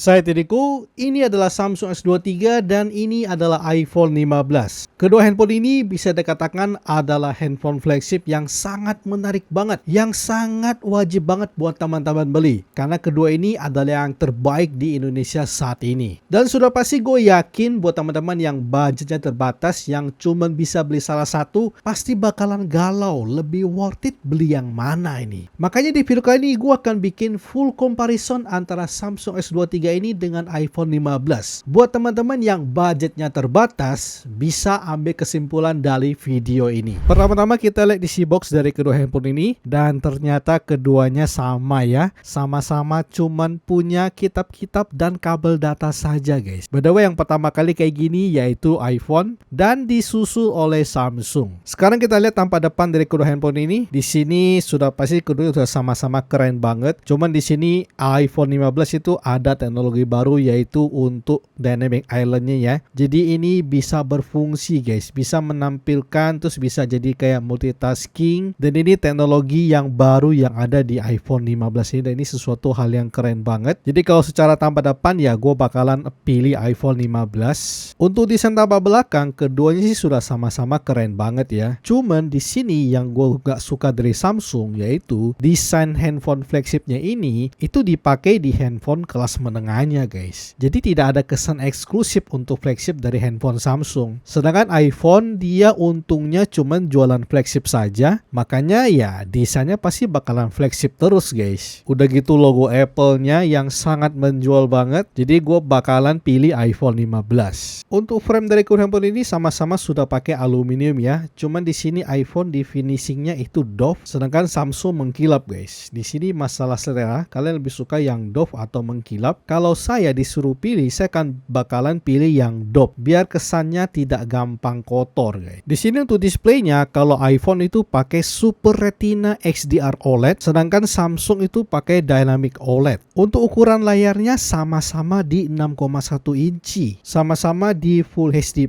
Saya Tediko, ini adalah Samsung S23 dan ini adalah iPhone 15. Kedua handphone ini bisa dikatakan adalah handphone flagship yang sangat menarik banget, yang sangat wajib banget buat teman-teman beli. Karena kedua ini adalah yang terbaik di Indonesia saat ini. Dan sudah pasti gue yakin buat teman-teman yang budgetnya terbatas, yang cuma bisa beli salah satu, pasti bakalan galau, lebih worth it beli yang mana ini. Makanya di video kali ini gue akan bikin full comparison antara Samsung S23 ini dengan iPhone 15. Buat teman-teman yang budgetnya terbatas, bisa ambil kesimpulan dari video ini. Pertama-tama kita lihat isi box dari kedua handphone ini, dan ternyata keduanya sama ya. Sama-sama cuman punya kitab-kitab dan kabel data saja guys. By the way, yang pertama kali kayak gini yaitu iPhone dan disusul oleh Samsung. Sekarang kita lihat tampak depan dari kedua handphone ini. Di sini sudah pasti kedua sudah sama-sama keren banget. Cuman di sini iPhone 15 itu ada teknologi baru yaitu untuk dynamic island-nya ya. Jadi ini bisa berfungsi guys, bisa menampilkan terus bisa jadi kayak multitasking, dan ini teknologi yang baru yang ada di iPhone 15 ini, dan ini sesuatu hal yang keren banget. Jadi kalau secara tampak depan ya gue bakalan pilih iPhone 15. Untuk desain tampak belakang keduanya sih sudah sama-sama keren banget ya. Cuman di sini yang gue gak suka dari Samsung yaitu desain handphone flagshipnya ini itu dipakai di handphone kelas menengahnya guys. Jadi tidak ada kesan eksklusif untuk flagship dari handphone Samsung. Sedangkan iPhone dia untungnya cuman jualan flagship saja, makanya ya desainnya pasti bakalan flagship terus guys. Udah gitu logo Apple-nya yang sangat menjual banget. Jadi gue bakalan pilih iPhone 15. Untuk frame dari kedua handphone ini sama-sama sudah pakai aluminium ya. Cuman di sini iPhone di finishingnya itu doff, sedangkan Samsung mengkilap guys. Di sini masalah selera, kalian lebih suka yang doff atau mengkilap? Kalau saya disuruh pilih, saya akan bakalan pilih yang doff biar kesannya tidak gampang kotor guys. Di sini untuk displaynya, kalau iPhone itu pakai Super Retina XDR OLED, sedangkan Samsung itu pakai Dynamic OLED. Untuk ukuran layarnya sama-sama di 6,1 inci, sama-sama di Full HD+.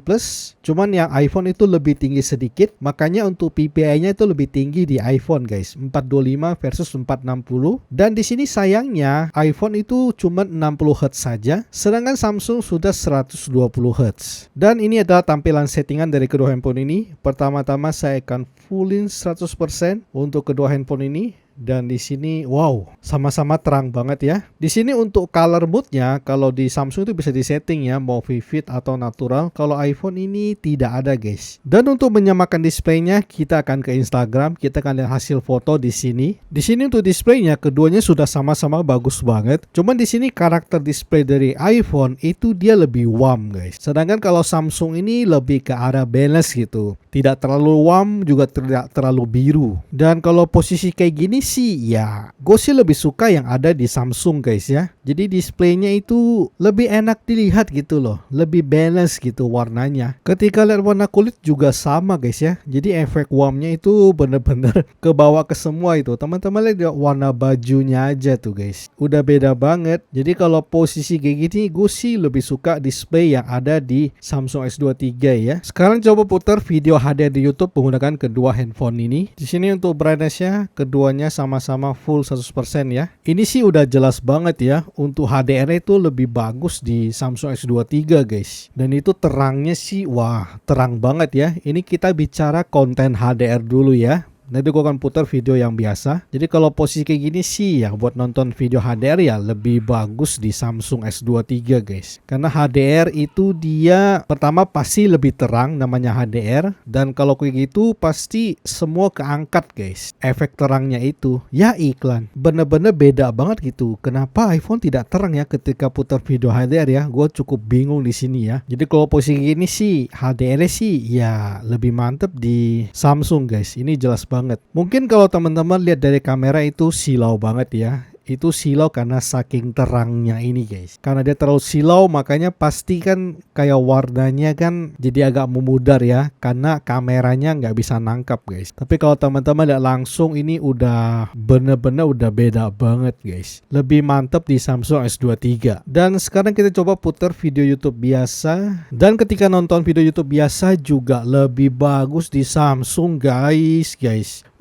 Cuman yang iPhone itu lebih tinggi sedikit, makanya untuk PPI-nya itu lebih tinggi di iPhone guys, 425 versus 460. Dan di sini sayangnya iPhone itu cuma 60 Hz saja, sedangkan Samsung sudah 120 Hz. Dan ini adalah tampilan settingan dari kedua handphone ini. Pertama-tama saya akan fullin 100% untuk kedua handphone ini. Dan di sini wow, sama-sama terang banget ya. Di sini untuk color mode-nya, kalau di Samsung itu bisa disetting ya, mau vivid atau natural. Kalau iPhone ini tidak ada guys. Dan untuk menyamakan displaynya, kita akan ke Instagram, kita akan lihat hasil foto di sini. Di sini untuk displaynya keduanya sudah sama-sama bagus banget. Cuman di sini karakter display dari iPhone itu dia lebih warm guys. Sedangkan kalau Samsung ini lebih ke arah balance gitu. Tidak terlalu warm juga tidak terlalu biru. Dan kalau posisi kayak gini sih ya, gue sih lebih suka yang ada di Samsung guys ya. Jadi displaynya itu lebih enak dilihat gitu loh, lebih balance gitu warnanya. Ketika lihat warna kulit juga sama guys ya. Jadi efek warmnya itu bener-bener kebawa ke semua itu. Teman-teman lihat warna bajunya aja tuh guys, udah beda banget. Jadi kalau posisi kayak gini, gue sih lebih suka display yang ada di Samsung S23 ya. Sekarang coba putar video HDR di YouTube menggunakan kedua handphone ini. Di sini untuk brightness-nya keduanya sama-sama full 100% ya. Ini sih udah jelas banget ya. Untuk HDR itu lebih bagus di Samsung S23 guys. Dan itu terangnya sih wah, terang banget ya. Ini kita bicara konten HDR dulu ya. Nanti gue akan putar video yang biasa. Jadi kalau posisi kayak gini sih ya, buat nonton video HDR ya lebih bagus di Samsung S23 guys. Karena HDR itu dia pertama pasti lebih terang, namanya HDR. Dan kalau kayak gitu pasti semua keangkat guys. Efek terangnya itu ya iklan, bener-bener beda banget gitu. Kenapa iPhone tidak terang ya ketika putar video HDR ya? Gue cukup bingung di sini ya. Jadi kalau posisi gini sih HDR sih ya lebih mantep di Samsung guys. Ini jelas banget. Mungkin kalau teman-teman lihat dari kamera itu silau banget ya. Itu silau karena saking terangnya ini guys. Karena dia terlalu silau, makanya pasti kan kayak warnanya kan jadi agak memudar ya, karena kameranya nggak bisa nangkap guys. Tapi kalau teman-teman lihat langsung, ini udah bener-bener udah beda banget guys. Lebih mantep di Samsung S23. Dan sekarang kita coba putar video YouTube biasa. Dan ketika nonton video YouTube biasa juga lebih bagus di Samsung guys.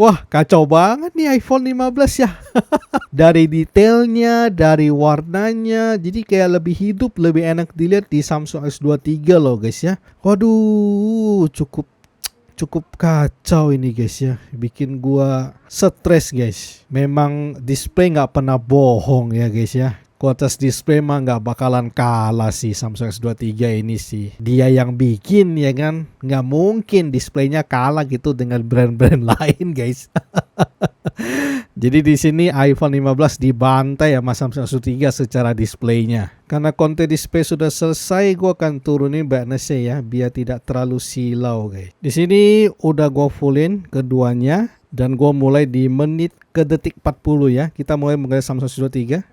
Wah, kacau banget nih iPhone 15 ya. Dari detailnya, dari warnanya, jadi kayak lebih hidup, lebih enak dilihat di Samsung S23 loh guys ya. Waduh, cukup cukup kacau ini guys ya, bikin gua stres guys. Memang display nggak pernah bohong ya guys ya. Kualitas display mah nggak bakalan kalah sih Samsung S23 ini sih. Dia yang bikin ya kan, nggak mungkin displaynya kalah gitu dengan brand-brand lain guys. Jadi di sini iPhone 15 dibantai sama Samsung S23 secara displaynya. Karena konten display sudah selesai, gua akan turunin brightness-nya ya biar tidak terlalu silau guys. Di sini udah gua fullin keduanya dan gua mulai di menit ke detik 40 ya. Kita mulai menggunakan Samsung S23.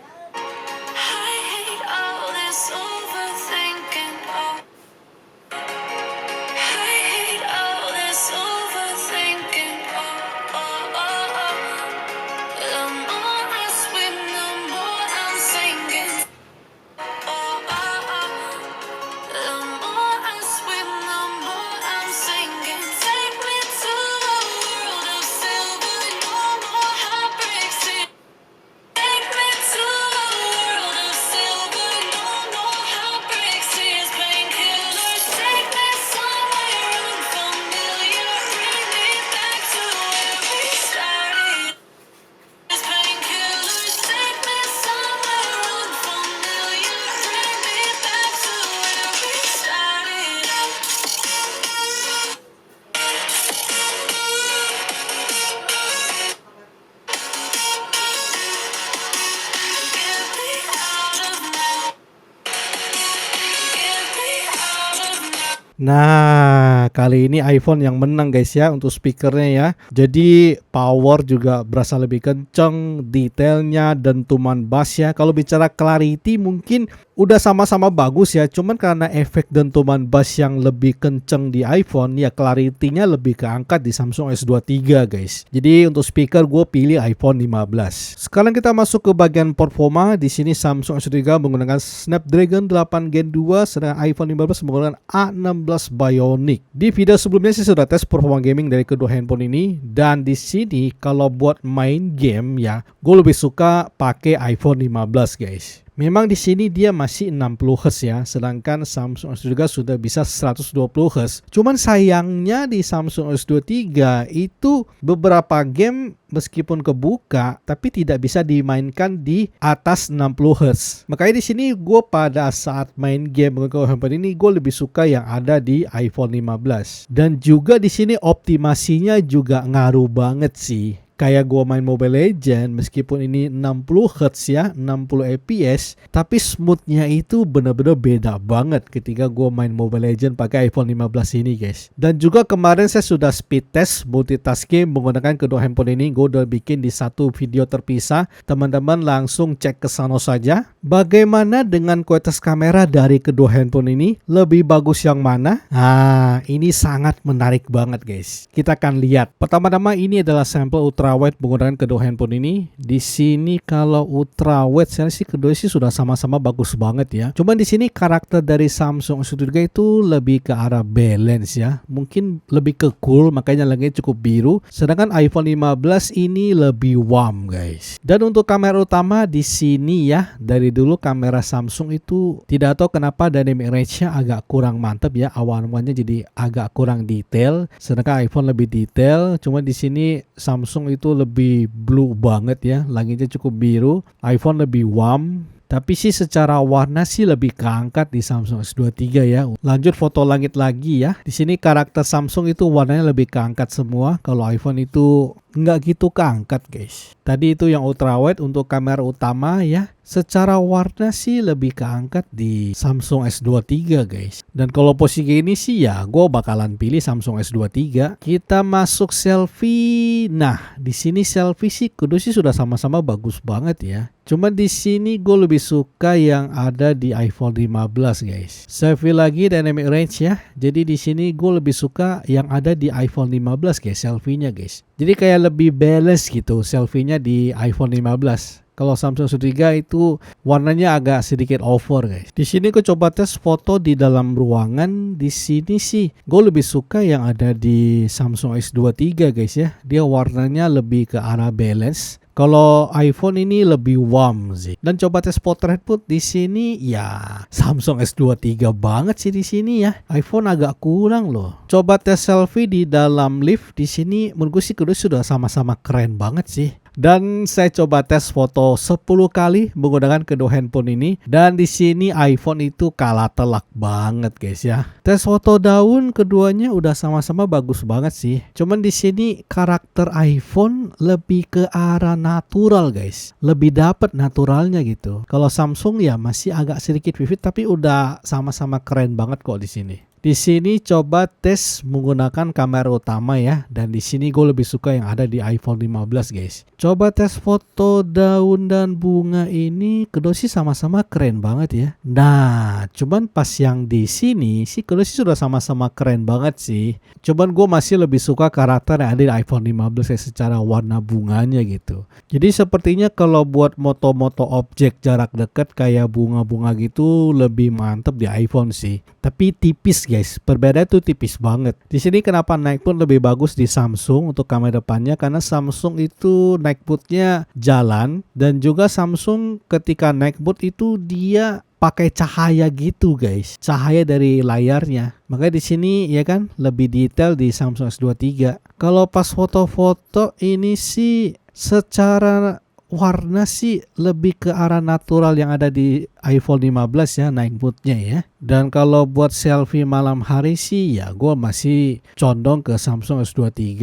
Nah, kali ini iPhone yang menang guys ya untuk speakernya ya. Jadi power juga berasa lebih kenceng, detailnya, dentuman bass ya. Kalau bicara clarity mungkin udah sama-sama bagus ya. Cuman karena efek dentuman bass yang lebih kenceng di iPhone ya, clarity-nya lebih keangkat di Samsung S23 guys. Jadi untuk speaker gue pilih iPhone 15. Sekarang kita masuk ke bagian performa. Di sini Samsung S23 menggunakan Snapdragon 8 Gen 2, sedangkan iPhone 15 menggunakan A16 Bionic. Di video sebelumnya saya sudah tes performa gaming dari kedua handphone ini, dan di sini kalau buat main game ya, gue lebih suka pakai iPhone 15 guys. Memang di sini dia masih 60 Hz ya, sedangkan Samsung S23 sudah bisa 120 Hz. Cuman sayangnya di Samsung S23 itu beberapa game meskipun kebuka tapi tidak bisa dimainkan di atas 60 Hz. Makanya di sini gue pada saat main game menggunakan handphone ini gue lebih suka yang ada di iPhone 15. Dan juga di sini optimasinya juga ngaruh banget sih. Kayak gua main Mobile Legends, meskipun ini 60 Hz ya, 60 fps, tapi smoothnya itu bener-bener beda banget ketika gua main Mobile Legends pakai iPhone 15 ini guys. Dan juga kemarin saya sudah speed test multitasking menggunakan kedua handphone ini. Gua udah bikin di satu video terpisah. Teman-teman langsung cek ke sana saja. Bagaimana dengan kualitas kamera dari kedua handphone ini? Lebih bagus yang mana? Nah, ini sangat menarik banget guys. Kita akan lihat. Pertama-tama ini adalah sampel ultrawide menggunakan kedua handphone ini. Di sini kalau ultrawide saya sih kedua sih sudah sama-sama bagus banget ya. Cuman di sini karakter dari Samsung S23 itu lebih ke arah balance ya. Mungkin lebih ke cool, makanya langitnya cukup biru. Sedangkan iPhone 15 ini lebih warm guys. Dan untuk kamera utama di sini ya, dari dulu kamera Samsung itu tidak tahu kenapa dynamic range-nya agak kurang mantap ya. Awal-awalnya jadi agak kurang detail. Sedangkan iPhone lebih detail. Cuma di sini Samsung itu lebih blue banget ya, langitnya cukup biru. iPhone lebih warm, tapi sih secara warna sih lebih keangkat di Samsung S23 ya. Lanjut foto langit lagi ya. Di sini karakter Samsung itu warnanya lebih keangkat semua. Kalau iPhone itu nggak gitu keangkat guys. Tadi itu yang ultrawide untuk kamera utama ya. Secara warna sih lebih keangkat di Samsung S23 guys. Dan kalau posisi ini sih ya gue bakalan pilih Samsung S23. Kita masuk selfie. Nah di sini selfie sih kedua sih sudah sama-sama bagus banget ya. Cuma di sini gue lebih suka yang ada di iPhone 15 guys. Selfie lagi dynamic range ya. Jadi di sini gue lebih suka yang ada di iPhone 15 guys, selfie-nya guys. Jadi kayak lebih balance gitu selfie-nya di iPhone 15. Kalau Samsung S23 itu warnanya agak sedikit over guys. Di sini gue coba tes foto di dalam ruangan. Di sini sih gue lebih suka yang ada di Samsung S23 guys ya. Dia warnanya lebih ke arah balance. Kalau iPhone ini lebih warm sih. Dan coba tes portrait pun di sini ya Samsung S23 banget sih di sini ya. iPhone agak kurang loh. Coba tes selfie di dalam lift di sini menurut gue sih kedua sudah sama-sama keren banget sih. Dan saya coba tes foto 10 kali menggunakan kedua handphone ini dan di sini iPhone itu kalah telak banget guys ya. Tes foto daun keduanya udah sama-sama bagus banget sih. Cuman di sini karakter iPhone lebih ke arah natural guys. Lebih dapet naturalnya gitu. Kalau Samsung ya masih agak sedikit vivid tapi udah sama-sama keren banget kok di sini. Di sini coba tes menggunakan kamera utama ya, dan di sini gue lebih suka yang ada di iPhone 15 guys. Coba tes foto daun dan bunga ini, kedua sih sama-sama keren banget ya. Nah, cuman pas yang di sini sih kedua sih sudah sama-sama keren banget sih. Cuman gue masih lebih suka karakter yang ada di iPhone 15 ya secara warna bunganya gitu. Jadi sepertinya kalau buat moto-moto objek jarak dekat kayak bunga-bunga gitu lebih mantep di iPhone sih. Tapi tipis guys, perbedaan tuh tipis banget. Di sini kenapa naik pun lebih bagus di Samsung untuk kamera depannya karena Samsung itu naik bootnya jalan dan juga Samsung ketika naik boot itu dia pakai cahaya gitu guys, cahaya dari layarnya. Makanya di sini ya kan lebih detail di Samsung S23. Kalau pas foto-foto ini sih secara warna sih lebih ke arah natural yang ada di iPhone 15 ya, naik bootnya ya. Dan kalau buat selfie malam hari sih ya gue masih condong ke Samsung S23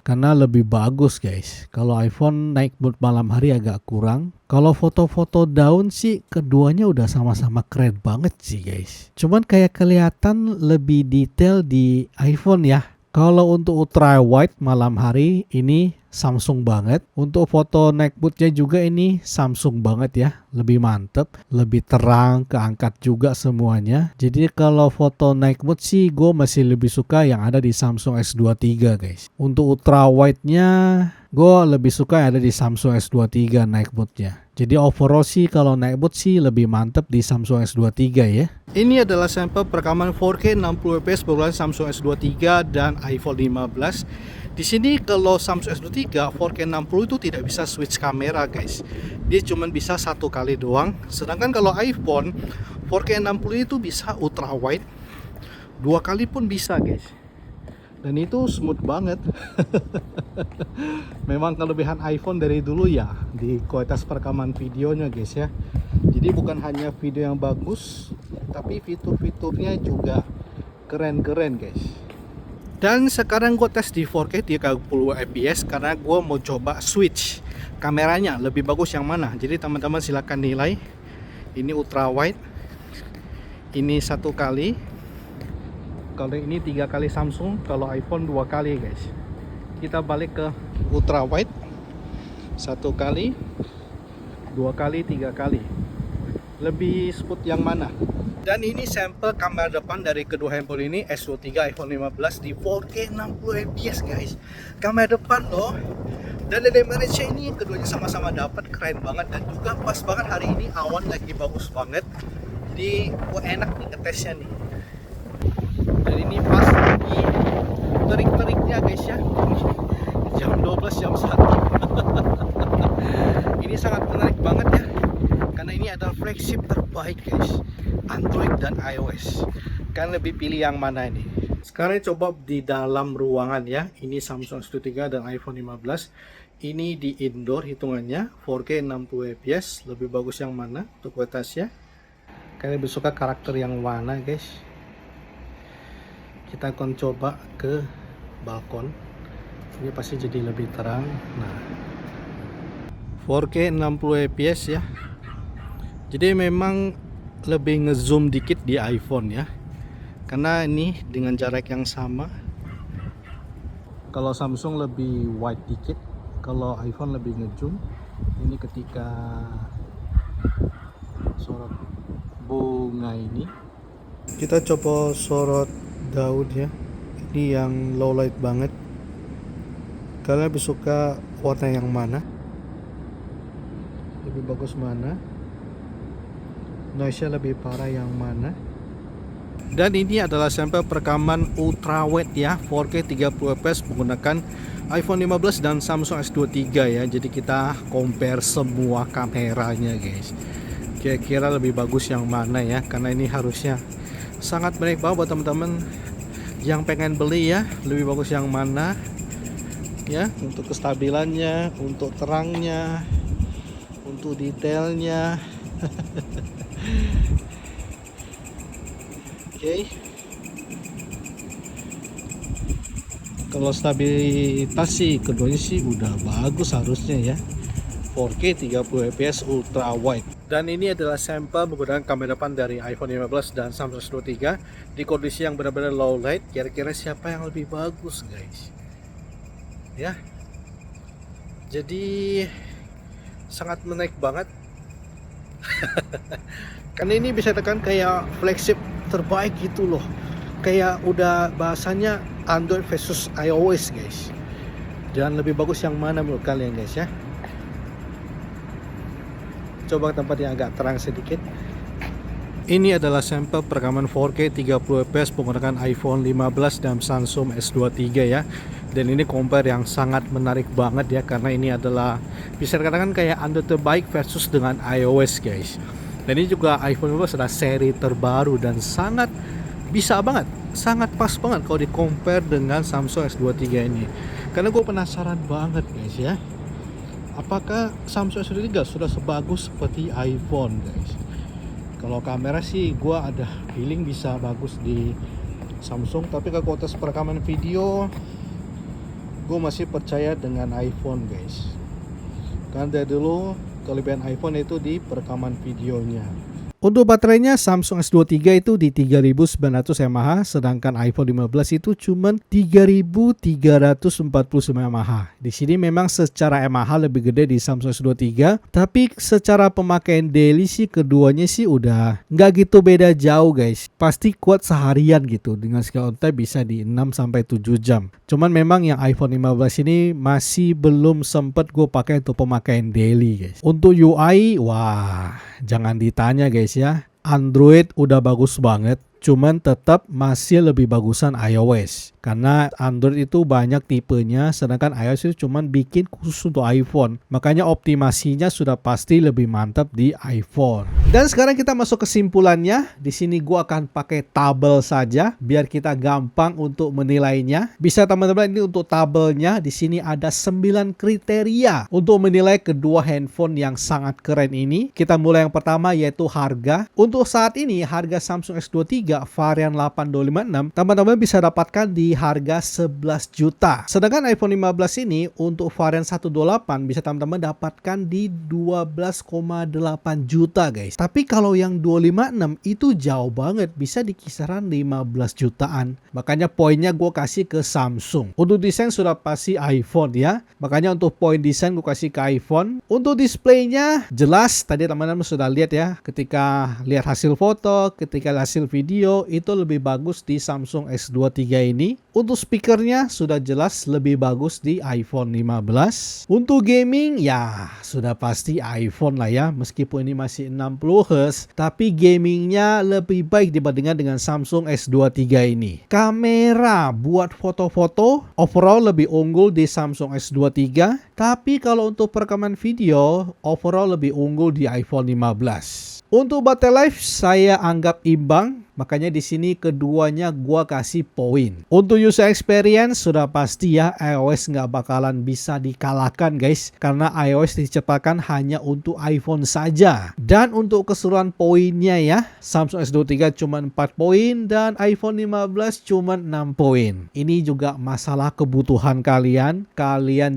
karena lebih bagus guys. Kalau iPhone naik boot malam hari agak kurang. Kalau foto-foto daun sih keduanya udah sama-sama keren banget sih guys. Cuman kayak kelihatan lebih detail di iPhone ya. Kalau untuk ultra wide malam hari ini Samsung banget. Untuk foto naik bootnya juga ini Samsung banget ya. Lebih mantep, lebih terang, keangkat juga semuanya. Jadi kalau foto night mode sih gue masih lebih suka yang ada di Samsung S23 guys. Untuk ultra wide-nya gue lebih suka yang ada di Samsung S23 night mode-nya. Jadi overall sih kalau night mode sih lebih mantep di Samsung S23 ya. Ini adalah sampel perekaman 4K 60 fps berbagai Samsung S23 dan iPhone 15. Di sini kalau Samsung S23 4K 60 itu tidak bisa switch kamera guys. Dia cuma bisa satu kali doang. Sedangkan kalau iPhone 4K 60 itu bisa ultra wide. Dua kali pun bisa guys. Dan itu smooth banget. Memang kelebihan iPhone dari dulu ya di kualitas perekaman videonya guys ya. Jadi bukan hanya video yang bagus, tapi fitur-fiturnya juga keren-keren guys. Dan sekarang gue tes di 4K 30 fps karena gue mau coba switch kameranya lebih bagus yang mana. Jadi teman-teman silahkan nilai. Ini ultra wide, ini satu kali. Kalau ini 3 kali Samsung, kalau iPhone 2 kali guys. Kita balik ke ultra wide, 1 kali, 2 kali, 3 kali. Lebih smooth yang mana? Dan ini sampel kamera depan dari kedua handphone ini, S23 iPhone 15 di 4K 60 fps guys. Kamera depan loh. Dan dari Malaysia ini keduanya sama-sama dapat, keren banget. Dan juga pas banget hari ini awan lagi bagus banget. Jadi enak nih ngetesnya nih. Dan ini pas lagi terik-teriknya guys ya. Jam 12 jam 1. Ini sangat menarik banget ya. Karena ini adalah flagship terbaik guys, Android dan iOS. Kalian lebih pilih yang mana ini? Sekarang coba di dalam ruangan ya. Ini Samsung S23 dan iPhone 15. Ini di indoor hitungannya 4K 60 fps. Lebih bagus yang mana untuk kualitasnya? Kalian lebih suka karakter yang mana guys? Kita akan coba ke balkon. Ini pasti jadi lebih terang. Nah, 4K 60 fps ya. Jadi memang lebih ngezoom dikit di iPhone ya. Karena ini dengan jarak yang sama. Kalau Samsung lebih wide dikit, kalau iPhone lebih ngezoom. Ini ketika sorot bunga ini. Kita coba sorot daun ya. Ini yang low light banget. Kalian lebih suka warna yang mana? lebih bagus mana, noise-nya lebih parah yang mana. Dan ini adalah sampel perekaman ultra wide ya, 4K 30 fps menggunakan iPhone 15 dan Samsung S23 ya. Jadi kita compare semua kameranya guys. Kira-kira lebih bagus yang mana ya, karena ini harusnya sangat menarik banget buat teman-teman yang pengen beli ya. Lebih bagus yang mana ya, untuk kestabilannya, untuk terangnya, untuk detailnya. Oke. Kalau stabilitas sih keduanya sih udah bagus harusnya ya. 4K 30 fps ultra wide. Dan ini adalah sampel menggunakan kamera depan dari iPhone 15 dan Samsung S23 di kondisi yang benar-benar low light. Kira-kira siapa yang lebih bagus guys? Ya. Jadi sangat menarik banget. Karena ini bisa tekan kayak flagship terbaik gitu loh. Kayak udah bahasanya Android versus iOS guys. Dan lebih bagus yang mana menurut kalian guys ya? Coba tempat yang agak terang sedikit. Ini adalah sampel perekaman 4K 30 fps menggunakan iPhone 15 dan Samsung S23 ya. Dan ini compare yang sangat menarik banget ya, karena ini adalah bisa dikatakan kayak Android terbaik versus dengan iOS guys. Dan ini juga iPhone 15 adalah seri terbaru dan sangat bisa banget, sangat pas banget kalau di compare dengan Samsung S23 ini. Karena gue penasaran banget guys ya, apakah Samsung S23 sudah sebagus seperti iPhone guys? Kalau kamera sih gue ada feeling bisa bagus di Samsung, tapi kalau kualitas perekaman video gue masih percaya dengan iPhone guys. Karena dari dulu kelebihan iPhone itu di perekaman videonya. Untuk baterainya Samsung S23 itu di 3900 mAh, sedangkan iPhone 15 itu cuma 3349 mAh. Di sini memang secara mAh lebih gede di Samsung S23, tapi secara pemakaian daily sih keduanya sih udah nggak gitu beda jauh guys. Pasti kuat seharian gitu, dengan scale on time bisa di 6-7 jam. Cuman memang yang iPhone 15 ini masih belum sempet gue pakai untuk pemakaian daily guys. Untuk UI, wah jangan ditanya guys ya, Android udah bagus banget, cuman tetap masih lebih bagusan iOS. Karena Android itu banyak tipenya, sedangkan iOS itu cuman bikin khusus untuk iPhone. Makanya optimasinya sudah pasti lebih mantap di iPhone. Dan sekarang kita masuk kesimpulannya. Di sini gua akan pakai tabel saja biar kita gampang untuk menilainya. Bisa teman-teman, ini untuk tabelnya. Di sini ada 9 kriteria untuk menilai kedua handphone yang sangat keren ini. Kita mulai yang pertama yaitu harga. Untuk saat ini harga Samsung S23 varian 8256 teman-teman bisa dapatkan di harga 11 juta. Sedangkan iPhone 15 ini untuk varian 128 bisa teman-teman dapatkan di 12,8 juta guys. Tapi kalau yang 256 itu jauh banget, bisa di kisaran 15 jutaan. Makanya poinnya gue kasih ke Samsung. Untuk desain sudah pasti iPhone ya. Makanya untuk poin desain gue kasih ke iPhone. Untuk displaynya jelas, tadi teman-teman sudah lihat ya, ketika lihat hasil foto, ketika hasil video itu lebih bagus di Samsung S23 ini. Untuk speakernya sudah jelas lebih bagus di iPhone 15. Untuk gaming ya sudah pasti iPhone lah ya. Meskipun ini masih 60 Hz, tapi gamingnya lebih baik dibandingkan dengan Samsung S23 ini. Kamera buat foto-foto overall lebih unggul di Samsung S23. Tapi kalau untuk perekaman video overall lebih unggul di iPhone 15. Untuk baterai life saya anggap imbang. Makanya di sini keduanya gua kasih poin. Untuk user experience sudah pasti ya, iOS nggak bakalan bisa dikalahkan guys, karena iOS diciptakan hanya untuk iPhone saja. Dan untuk keseluruhan poinnya ya, Samsung S23 cuma 4 poin dan iPhone 15 cuma 6 poin. Ini juga masalah kebutuhan kalian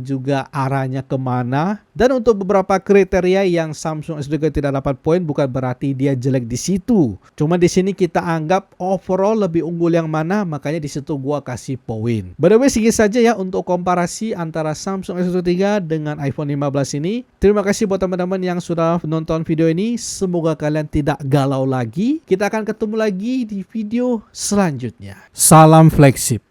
juga arahnya kemana. Dan untuk beberapa kriteria yang Samsung S23 tidak dapat poin bukan berarti dia jelek di situ. Cuma di sini kita anggap overall lebih unggul yang mana, makanya di situ gua kasih poin. By the way, segini saja ya untuk komparasi antara Samsung S23 dengan iPhone 15 ini. Terima kasih buat teman-teman yang sudah menonton video ini. Semoga kalian tidak galau lagi. Kita akan ketemu lagi di video selanjutnya. Salam flagship.